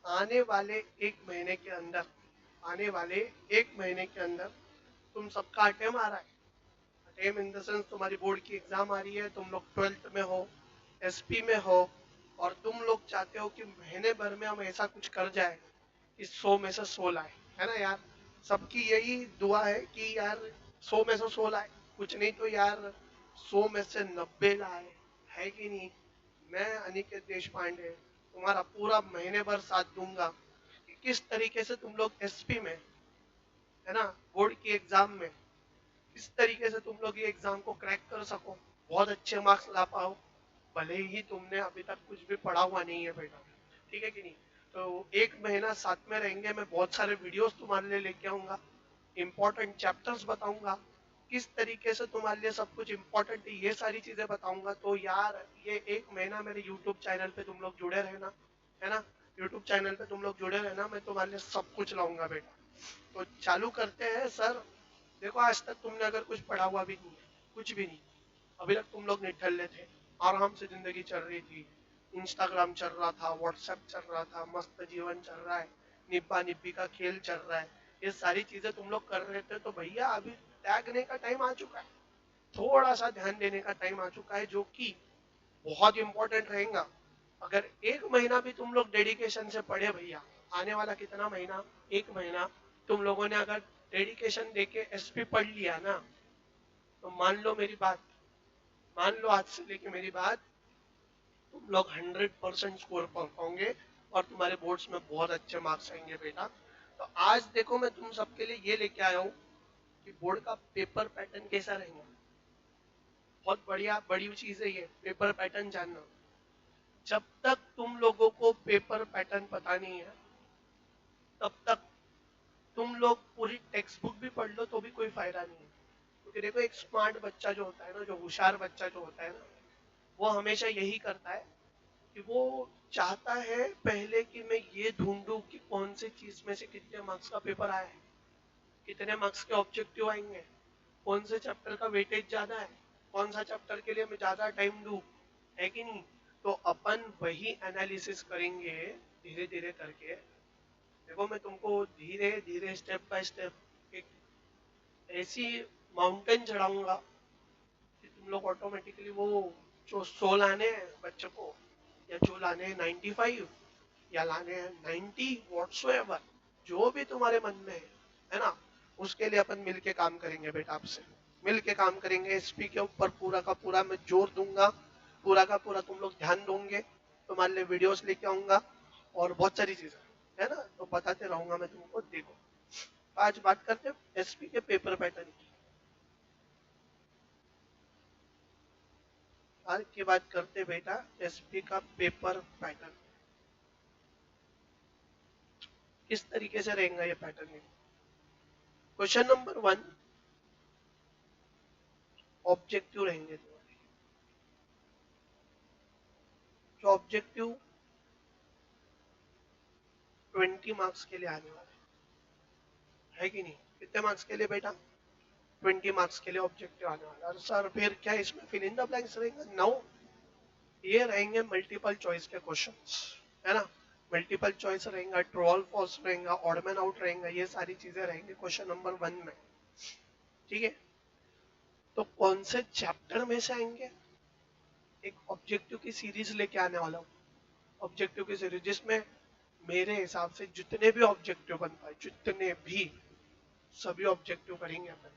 आने वाले एक महीने के अंदर, आने वाले एक महीने के अंदर तुम सबका अटेम आ रहा है। अटेम इन द सेंस तुम्हारी बोर्ड की एग्जाम आ रही है, तुम लोग 12th में हो, एसपी में हो, और तुम लोग चाहते हो कि महीने भर में हम ऐसा कुछ कर जाए कि 100 में से 100 लाए, है ना यार। सबकी यही दुआ है कि यार 100 में से 100 लाए, कुछ नहीं तो यार 100 में से 90 लाए, है कि नहीं। मैं अनिकेत देश पांडे तुम्हारा पूरा महीने भर साथ दूंगा कि किस तरीके से तुम लोग एसपी में, है ना, बोर्ड की एग्जाम में किस तरीके से तुम लोग ये एग्जाम को क्रैक कर सको, बहुत अच्छे मार्क्स ला पाओ, भले ही तुमने अभी तक कुछ भी पढ़ा हुआ नहीं है बेटा, ठीक है कि नहीं। तो एक महीना साथ में रहेंगे, मैं बहुत सारे वीडियोस तुम्हारे लिए लेके आऊंगा, इंपॉर्टेंट चैप्टर्स बताऊंगा, किस तरीके से तुम्हारे लिए सब कुछ इंपॉर्टेंट है ये सारी चीजें बताऊंगा। तो यार ये एक महीना मेरे यूट्यूब चैनल पे तुम लोग जुड़े रहना, है ना। यूट्यूब चैनल पे तुम लोग जुड़े रहना, मैं तुम्हारे लिए सब कुछ लाऊंगा बेटा। तो चालू करते हैं सर। देखो आज तक तुमने अगर कुछ पढ़ा हुआ भी नहीं है, कुछ भी नहीं, अभी तक तुम लोग निठल्ले थे, आराम से जिंदगी चल रही थी, इंस्टाग्राम चल रहा था, व्हाट्सएप चल रहा था, मस्त जीवन चल रहा है, निब्बा निब्बी का खेल चल रहा है, ये सारी चीजें तुम लोग कर रहे थे। तो भैया अभी त्यागने का टाइम आ चुका है, थोड़ा सा ध्यान देने का टाइम आ चुका है, जो कि बहुत इंपॉर्टेंट रहेगा। अगर एक महीना भी तुम लोग डेडिकेशन से पढ़े भैया, आने वाला कितना महीना, एक महीना, तुम लोगों ने अगर डेडिकेशन देके एसपी पढ़ लिया ना, तो मान लो मेरी बात, मान लो आज से लेके मेरी बात, तुम लोग 100% स्कोर कर पाओगे और तुम्हारे बोर्ड्स में बहुत अच्छे मार्क्स आएंगे बेटा। तो आज देखो मैं तुम सबके लिए ये लेके आया हूँ कि बोर्ड का पेपर पैटर्न कैसा रहेगा। बहुत बढ़िया बड़ी चीज है ये पेपर पैटर्न जानना। जब तक तुम लोगों को पेपर पैटर्न पता नहीं है, तब तक तुम लोग पूरी टेक्स्ट बुक भी पढ़ लो तो भी कोई फायदा नहीं है। क्योंकि देखो एक स्मार्ट बच्चा जो होता है ना, जो होशियार बच्चा जो होता है ना, वो हमेशा यही करता है कि वो चाहता है पहले कि मैं ये ढूंढूं कि कौन सी चीज में से कितने मार्क्स का पेपर आया है, कितने मार्क्स के ऑब्जेक्टिव आएंगे, कौन से चैप्टर का वेटेज ज्यादा है, कौन सा चैप्टर के लिए मैं ज्यादा टाइम दूं, है कि नहीं। तो अपन वही एनालिसिस करेंगे धीरे धीरे करके। देखो मैं तुमको धीरे धीरे स्टेप बाय स्टेप एक ऐसी माउंटेन चढ़ाऊंगा कि तुम लोग ऑटोमेटिकली वो जो 100 लाने हैं बच्चे को, या जो लाने हैं 95, या लाने हैं 90, व्हाट्सोएवर, जो भी तुम्हारे मन में है ना, उसके लिए अपन मिल के काम करेंगे बेटा। आपसे मिल के काम करेंगे, एसपी के ऊपर पूरा का पूरा मैं जोर दूंगा, पूरा का पूरा तुम लोग ध्यान दोगे, तुम्हारे लिए वीडियोस लेके आऊंगा और बहुत सारी चीजें, है ना, तो बताते रहूंगा मैं तुमको। देखो आज बात करते हैं एसपी के पेपर पैटर्न की, आज की बात करते बेटा एसपी का पेपर पैटर्न किस तरीके से रहेगा ये पैटर्न। क्वेश्चन नंबर 1, ऑब्जेक्टिव रहेंगे तुम्हारे, जो ऑब्जेक्टिव 20 मार्क्स के लिए आने वाले है कि नहीं। कितने मार्क्स के लिए बेटा, 20 मार्क्स के लिए ऑब्जेक्टिव आने वाला। और सर फिर क्या इसमें फिल इन द ब्लैंक्स रहेंगे, नो, ये रहेंगे मल्टीपल चॉइस के क्वेश्चंस, है ना। मल्टीपल चॉइस रहेगा, ट्रू ऑल फॉल्स रहेगा, ऑड मैन आउट रहेगा, ये सारी चीजें रहेंगी क्वेश्चन नंबर 1 में, ठीक है। तो कौन से चैप्टर में से आएंगे, एक ऑब्जेक्टिव की सीरीज लेके आने वाला हूँ, ऑब्जेक्टिव की सीरीज जिसमें मेरे हिसाब से जितने भी ऑब्जेक्टिव बन पाए, जितने भी, सभी ऑब्जेक्टिव करेंगे अपन,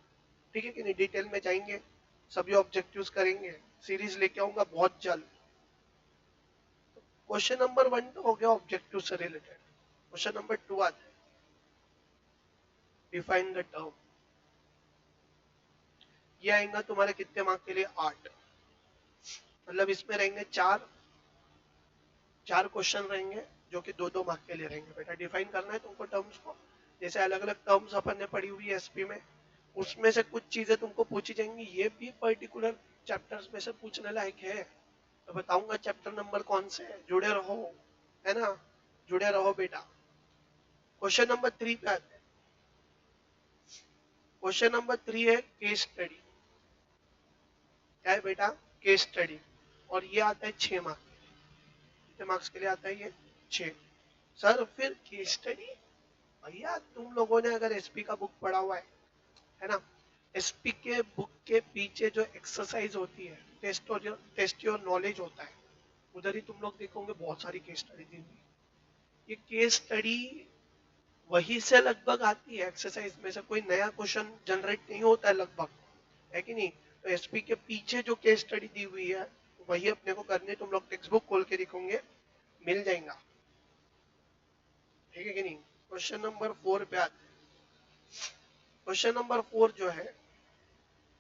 ठीक है कि नहीं, डिटेल में जाएंगे, सभी ऑब्जेक्टिव्स करेंगे, सीरीज लेके आऊंगा बहुत जल्द। क्वेश्चन नंबर 1 तो हो गया ऑब्जेक्टिव से रिलेटेड। क्वेश्चन नंबर 2 आता है डिफाइन द टर्म। ये आएगा तुम्हारे कितने मार्क के लिए, 8। मतलब इसमें रहेंगे चार चार क्वेश्चन रहेंगे जो कि 2-2 मार्क के लिए रहेंगे बेटा। डिफाइन करना है तुमको टर्म्स को, जैसे अलग अलग टर्म्स अपन ने पढ़ी हुई है एसपी में, उसमें से कुछ चीजें तुमको पूछी जाएंगी, ये भी पर्टिकुलर चैप्टर्स में से पूछने लायक है। तो बताऊंगा चैप्टर नंबर कौन से है, जुड़े रहो, है ना, जुड़े रहो बेटा। क्वेश्चन नंबर 3 पे आते हैं। क्वेश्चन नंबर 3 है केस स्टडी। क्या है बेटा, केस स्टडी। और ये आता है 6 मार्क्स के लिए। कितने मार्क्स के लिए आता है ये, 6। सर फिर केस स्टडी, भैया तुम लोगों ने अगर एसपी का बुक पढ़ा हुआ है ना, एसपी के बुक के पीछे जो एक्सरसाइज होती है, टेस्ट योर नॉलेज होता है, उधर ही तुम लोग देखोगे बहुत सारी केस स्टडी दी हुई। ये केस स्टडी वही से लगभग आती है, एक्सरसाइज में से कोई नया क्वेश्चन जनरेट नहीं होता है लगभग, है कि नहीं। तो एसपी के पीछे जो केस स्टडी दी हुई है वही अपने को करनी है। तुम लोग टेक्स्ट बुक खोल के देखोगे मिल जाएगा, ठीक है कि नहीं। क्वेश्चन नंबर 4 पे आते हैं। क्वेश्चन नंबर 4 जो है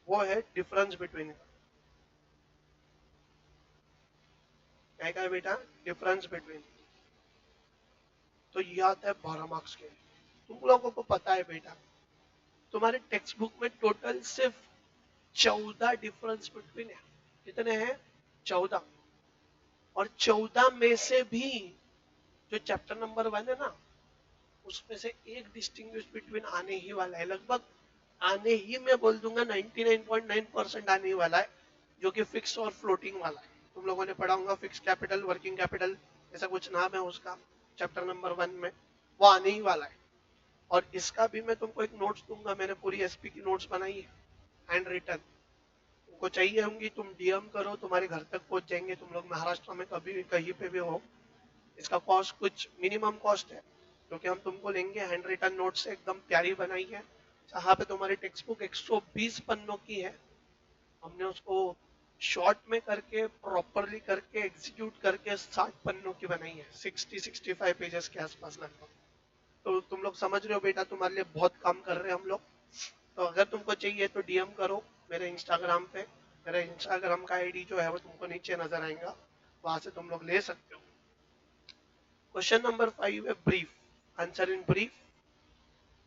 वो है डिफरेंस बिटवीन, क्या है बेटा, डिफरेंस बिटवीन। तो ये आता है 12 मार्क्स के लिए। तुम लोगों को पता है बेटा, तुम्हारे टेक्स्ट बुक में टोटल सिर्फ 14 डिफरेंस बिटवीन है। कितने हैं? 14। और 14 में से भी जो चैप्टर नंबर 1 है ना, उसमें से एक डिस्टिंग्विश बिटवीन आने ही वाला है, लगभग आने ही मैं बोल दूंगा 99.9% आने ही वाला है, जो कि फिक्स और फ्लोटिंग वाला है। तुम लोगों ने पढ़ा होगा फिक्स कैपिटल, वर्किंग कैपिटल, ऐसा कुछ नाम है उसका, चैप्टर नंबर 1 में वो आने ही वाला है। और इसका भी मैं तुमको एक नोट्स दूंगा, मैंने पूरी एसपी की नोट्स बनाई है, हैंड रिटन। तुमको चाहिए होंगी तुम डीएम करो, तुम्हारे घर तक पहुंच जाएंगे। तुम लोग महाराष्ट्र में कभी भी कहीं पे भी हो, इसका कॉस्ट कुछ मिनिमम कॉस्ट है, क्योंकि हम तुमको लेंगे हैंड रिटन नोट से, एकदम प्यारी बनाई है, जहाँ पे तुम्हारी टेक्स्ट बुक 120 पन्नों की है, हमने उसको शॉर्ट में करके प्रॉपरली करके एग्जीक्यूट करके 60 पन्नों की बनाई है, 60-65 पेजेस के आसपास लगभग। तो तुम लोग समझ रहे हो बेटा, तुम्हारे लिए बहुत काम कर रहे हैं हम लोग। तो अगर तुमको चाहिए तो डीएम करो मेरे इंस्टाग्राम पे, मेरा इंस्टाग्राम का आईडी जो है वो तुमको नीचे नजर आएगा, वहां से तुम लोग ले सकते हो। क्वेश्चन नंबर 5 है ब्रीफ, आंसर इन ब्रीफ,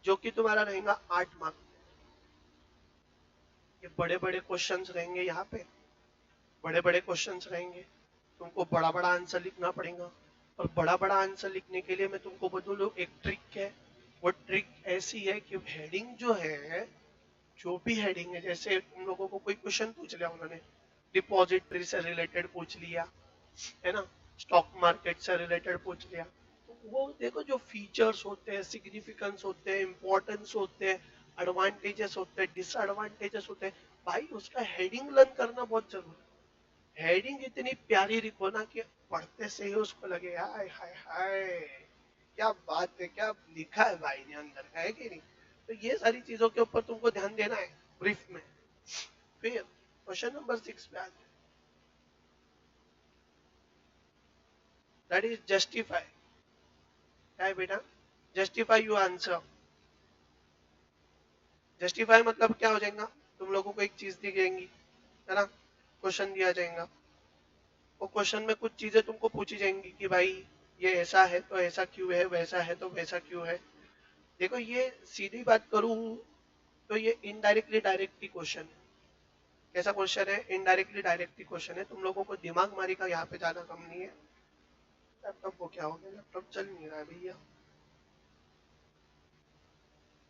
जो कि तुम्हारा रहेगा 8 मार्क। ये बड़े बड़े क्वेश्चंस रहेंगे, यहाँ पे बड़े बड़े क्वेश्चंस रहेंगे, तुमको बड़ा बड़ा आंसर लिखना पड़ेगा। और बड़ा बड़ा आंसर लिखने के लिए मैं तुमको बता एक ट्रिक है। वो ट्रिक ऐसी है कि हेडिंग जो है, जो भी हेडिंग है, जैसे तुम लोगों को कोई क्वेश्चन पूछ लिया उन्होंने, डिपॉजिटरी से रिलेटेड पूछ लिया, है ना, स्टॉक मार्केट से रिलेटेड पूछ लिया, तो वो देखो जो फीचर्स होते हैं, सिग्निफिकेंस होते हैं, इंपॉर्टेंस होते हैं, एडवांटेजेस होते हैं, डिसएडवांटेजेस होते हैं, भाई उसका हेडिंग लर्न करना बहुत जरूरी है। हेडिंग इतनी प्यारी लिखो ना कि पढ़ते से ही उसको लगे हाय हाय हाय, क्या बात है, क्या लिखा है भाई ने अंदर, है कि नहीं। तो ये सारी चीजों के ऊपर तुमको ध्यान देना है ब्रीफ में। फिर क्वेश्चन नंबर 6 पे आते हैं, दैट इज जस्टिफाई। क्या है बेटा? Justify your answer. जस्टिफाई मतलब क्या हो जाएगा, तुम लोगों को एक चीज दी जाएंगी, है ना, क्वेश्चन दिया जाएगा, वो क्वेश्चन में कुछ चीजें तुमको पूछी जाएंगी कि भाई ये ऐसा है तो ऐसा क्यों है, वैसा है तो वैसा क्यों है। देखो ये सीधी बात करूं तो ये इनडायरेक्टली डायरेक्टली क्वेश्चन है। कैसा क्वेश्चन है? इनडायरेक्टली डायरेक्टली क्वेश्चन है। तुम लोगों को दिमाग मारी का यहाँ पे ज्यादा कम नहीं है। लैपटॉप को क्या हो गया, लैपटॉप चल नहीं रहा है भैया,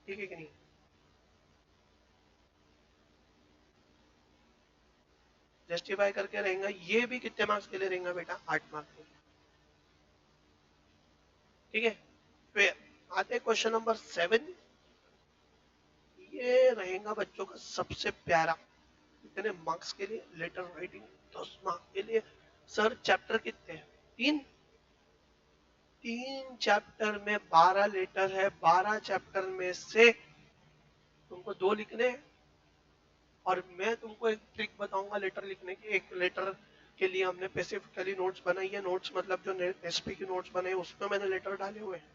ठीक है कि नहीं। जस्टिफाई करके रहेगा, ये भी कितने मार्क्स के लिए रहेगा बेटा? 8 मार्क्स के लिए, ठीक है। फिर आते क्वेश्चन नंबर 7, ये रहेगा बच्चों का सबसे प्यारा। कितने मार्क्स के लिए? लेटर राइटिंग 10 मार्क्स के लिए। सर चैप्टर कितने हैं? 3। 3 चैप्टर में 12 लेटर है, 12 चैप्टर में से तुमको 2 लिखने हैं। और मैं तुमको एक ट्रिक बताऊंगा लेटर लिखने की। एक लेटर के लिए हमने स्पेसिफिकली नोट्स बनाई है, नोट्स मतलब जो एसपी की नोट्स बनाई उसमें मैंने लेटर डाले हुए हैं।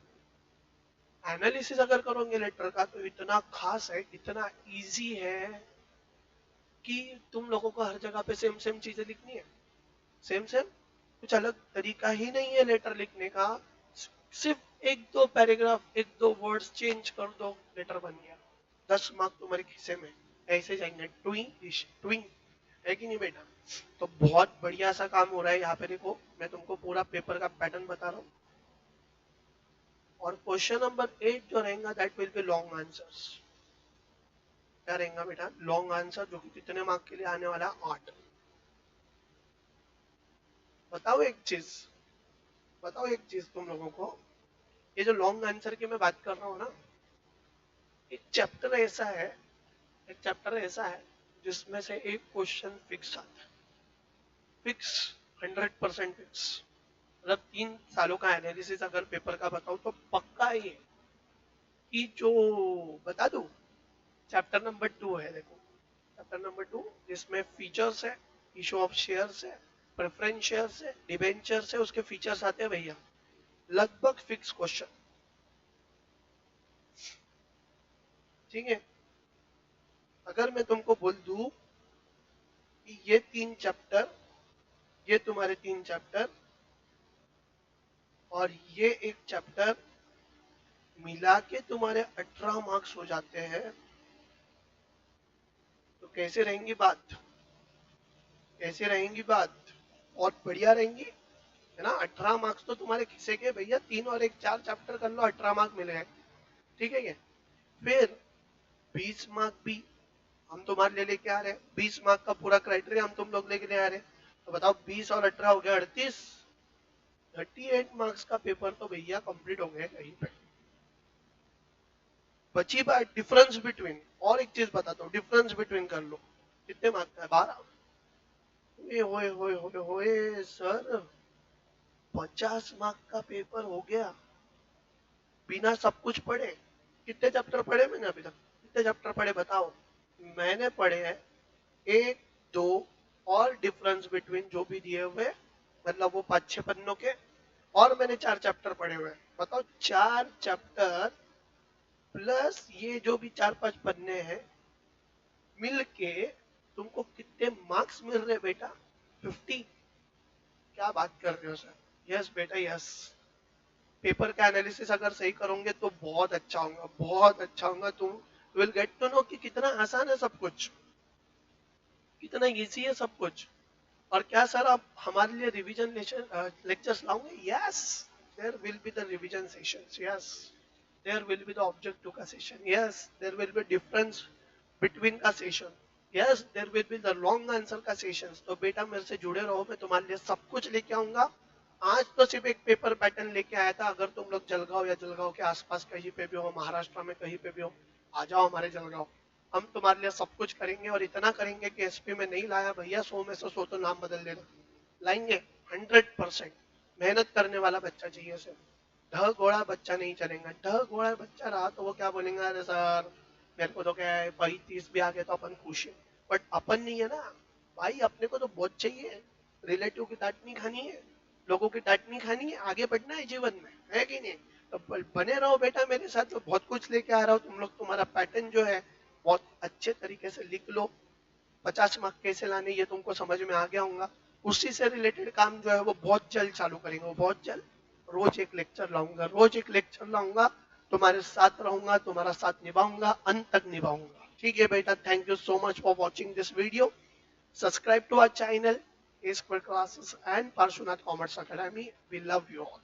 एनालिसिस अगर करोगे लेटर का तो इतना खास है, इतना इजी है कि तुम लोगों को हर जगह पे सेम सेम चीजें लिखनी है, सेम सेम, कुछ अलग तरीका ही नहीं है लेटर लिखने का। सिर्फ एक दो पैराग्राफ, एक दो वर्ड्स चेंज कर दो, लेटर बन गया। 10 मार्क्स तुम्हारे खीसे में ऐसे जाएंगे, ट्विंग ट्विंग, है कि नहीं बेटा। तो बहुत बढ़िया सा काम हो रहा है यहाँ पे। देखो मैं तुमको पूरा पेपर का पैटर्न बता रहा हूँ। और क्वेश्चन नंबर 8 जो रहेगा that will be long answers. क्या रहेगा बेटा? लॉन्ग आंसर, जो कि कितने मार्क के लिए आने वाला? 8। बताओ एक चीज, बताओ एक चीज तुम लोगों को, ये जो लॉन्ग आंसर की मैं बात कर रहा हूँ ना, एक चैप्टर ऐसा है, एक चैप्टर ऐसा है जिसमें से एक क्वेश्चन फिक्स आता है, फिक्स, 100% फिक्स। मतलब 3 सालों का एनालिसिस अगर पेपर का बताऊं तो पक्का ये कि जो बता दूं, चैप्टर नंबर 2 है, देखो चैप्टर नंबर 2 जिसमें फीचर्स है, इशू ऑफ शेयर्स है, प्रेफरेंस शेयर्स है, डिबेंचर्स है, उसके फीचर्स आते हैं भैया, लगभग फिक्स क्वेश्चन। ठीक है, अगर मैं तुमको बोल दूं कि ये 3 चैप्टर, ये तुम्हारे 3 चैप्टर और ये एक चैप्टर मिला के तुम्हारे 18 मार्क्स हो जाते हैं, तो कैसे रहेंगी बात, कैसे रहेंगी बात, बहुत बढ़िया रहेंगी, है ना। 18 मार्क्स तो तुम्हारे खिसे के भैया, 3 और 1 4 चैप्टर कर लो, 18 मार्क मिले हैं। ठीक है, ये फिर 20 मार्क भी हम तुम्हारे लिए लेके आ रहे हैं, 20 मार्क का पूरा क्राइटेरिया हम तुम लोग लेके आ रहे हैं। तो बताओ 20 और 18 हो गया 38, 38 मार्क्स का पेपर तो भैया कंप्लीट हो गया कहीं पे। बची बात डिफरेंस बिटवीन, और एक चीज बताता हूँ, डिफरेंस बिटवीन कर लो, कितने मार्क का है, 12। होए होए होए होए सर, 50 मार्क का पेपर हो गया बिना सब कुछ पढ़े। कितने चैप्टर पढ़े मैंने अभी तक, कितने चैप्टर पढ़े बताओ। मैंने पढ़े हैं 1 2 और डिफरेंस बिटवीन जो भी दिए हुए, मतलब वो 5 6 पन्नों के, और मैंने 4 चैप्टर पढ़े हुए हैं। बताओ 4 चैप्टर प्लस ये जो भी 4 5 पन्ने हैं मिल के तुमको कितने मार्क्स मिल रहे बेटा, 50। क्या बात कर रहे हो सर, यस बेटा यस। पेपर का एनालिसिस अगर सही करोगे तो बहुत अच्छा होगा, बहुत अच्छा होगा। तुम विल गेट टू नो कि कितना आसान है सब कुछ, कितना इजी है सब कुछ। और क्या सर आप हमारे लिए रिवीजन लेक्चर्स लाओगे, yes, there will be the revision sessions, yes, there will be the objective का session, yes, there will be difference between का session, yes, there will be the long answer का session. तो बेटा मेरे से जुड़े रहो, मैं तुम्हारे लिए सब कुछ लेके आऊंगा। आज तो सिर्फ एक पेपर पैटर्न लेके आया था, अगर तुम लोग जलगांव या जलगांव के आसपास कहीं पे भी हो, महाराष्ट्र में कहीं पे भी हो, आ जाओ हमारे जलगांव, हम तुम्हारे लिए सब कुछ करेंगे। और इतना करेंगे कि एसपी में नहीं लाया भैया, 100 में से 100 तो नाम बदल देना, लाएंगे 100%। मेहनत करने वाला बच्चा चाहिए सर, ढ घोड़ा बच्चा नहीं चलेगा। ढ घोड़ा बच्चा रहा तो वो क्या बोलेगा, अरे सर मेरे को तो क्या है, 22 भी आ गए तो अपन खुश है, बट अपन नहीं है ना भाई, अपने को तो बहुत चाहिए, रिलेटिव की डांट नहीं खानी है, लोगों की डांट नहीं खानी है, आगे बढ़ना है जीवन में, है कि नहीं। तो बने रहो बेटा मेरे साथ, तो बहुत कुछ लेके आ रहा हूँ तुम लोग। तुम्हारा पैटर्न जो है बहुत अच्छे तरीके से लिख लो, 50 मार्क कैसे लाने ये तुमको समझ में आ गया होगा। उसी से रिलेटेड काम जो है वो बहुत जल्द चालू करेंगे, वो बहुत जल्द। रोज एक लेक्चर लाऊंगा, रोज एक लेक्चर लाऊंगा, तुम्हारे साथ रहूंगा, तुम्हारा साथ निभाऊंगा, अंत तक निभाऊंगा। ठीक है बेटा, thank you so much for watching this video. Subscribe to our channel A Square Classes and Parshvanath Commerce Academy. We love you all.